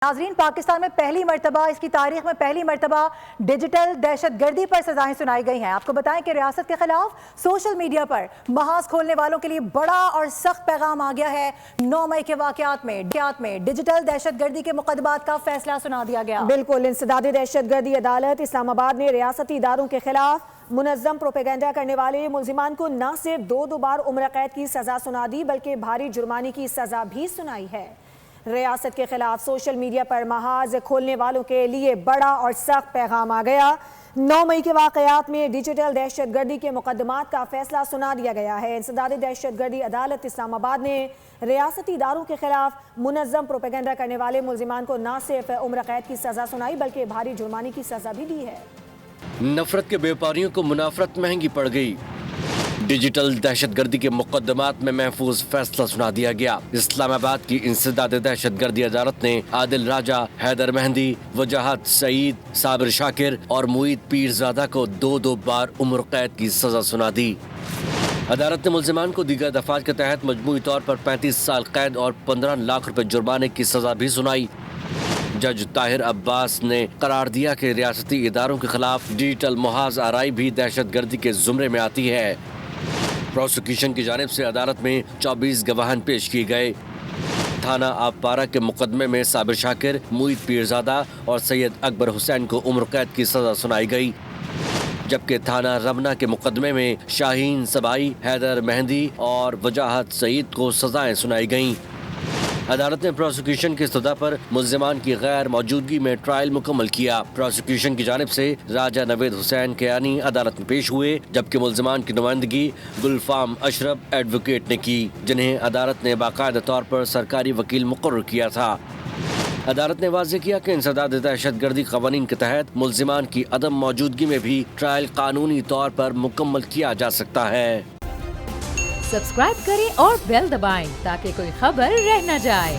नाज़रीन, पाकिस्तान में पहली मरतबा, इसकी तारीख में पहली मरतबा डिजिटल दहशत गर्दी पर सजाएं सुनाई गई हैं। आपको बताएं कि रियासत के खिलाफ सोशल मीडिया पर महाज खोलने वालों के लिए बड़ा और सख्त पैगाम आ गया है। 9 मई के वाक़यात में डिजिटल दहशत गर्दी के मुकदमात का फैसला सुना दिया गया। बिल्कुल, इंसदादी दहशत गर्दी अदालत इस्लामाबाद ने रियासती इदारों के खिलाफ मुनज़्ज़म प्रोपेगेंडा करने वाले मुल्ज़िमान को न सिर्फ 2 बार उम्र कैद की सजा सुना दी, बल्कि भारी जुर्माने की सजा भी सुनाई है। रियासत के खिलाफ सोशल मीडिया पर महाज खोलने वालों के लिए बड़ा और सख्त पैगाम आ गया। 9 मई के वाक़यात में डिजिटल दहशत गर्दी के मुकदमात का फैसला सुना दिया गया है। इंसदादी दहशत गर्दी अदालत इस्लामाबाद ने रियासती इदारों के खिलाफ मुनज़्ज़म प्रोपेगेंडा करने वाले मुल्ज़िमान को न सिर्फ उम्र कैद की सजा सुनाई, बल्कि भारी जुर्माने की सजा भी दी है। नफरत के व्यापारियों को मुनाफरत महंगी पड़ गई। डिजिटल दहशत गर्दी के मुकदमात में महफूज फैसला सुना दिया गया। इस्लामाबाद की इंसदाद दहशत गर्दी अदालत ने आदिल राजा, हैदर मेहंदी, वजाहत सईद, साबिर शाकिर और मुईद पीरजादा को 2 बार उम्र कैद की सजा सुना दी। अदालत ने मुल्ज़िमान को दीगर दफात के तहत मजमूई तौर पर 35 साल कैद और 15 लाख रुपए जुर्माने की सजा भी सुनाई। जज ताहिर अब्बास ने करार दिया कि रियासती इदारों के खिलाफ डिजिटल मुहाज आराई भी दहशत गर्दी के जुमरे में आती है। प्रोसिक्यूशन की जानिब से अदालत में 24 गवाहान पेश किए गए। थाना आपपारा के मुकदमे में साबिर शाकिर, मुईद पीरजादा और सैयद अकबर हुसैन को उम्र कैद की सजा सुनाई गई, जबकि थाना रमना के मुकदमे में शाहीन सबाई, हैदर मेहंदी और वजाहत सईद को सजाएं सुनाई गईं। अदालत ने प्रोसिक्यूशन की इस्तदा पर मुल्ज़िमान की गैर मौजूदगी में ट्रायल मुकम्मल किया। प्रोसिक्यूशन की जानिब से राजा नवेद हुसैन कियानी अदालत में पेश हुए, जबकि मुल्ज़िमान की नुमाइंदगी गुलफाम अशरफ एडवोकेट ने की, जिन्हें अदालत ने बाकायदा तौर पर सरकारी वकील मुकर्रर किया था। अदालत ने वाज़ेह किया कि इंसदाद दहशत गर्दी क़वानीन के तहत मुल्ज़िमान की अदम मौजूदगी में भी ट्रायल कानूनी तौर पर मुकम्मल किया जा सकता है। सब्सक्राइब करें और बेल दबाएं ताकि कोई खबर रह न जाए।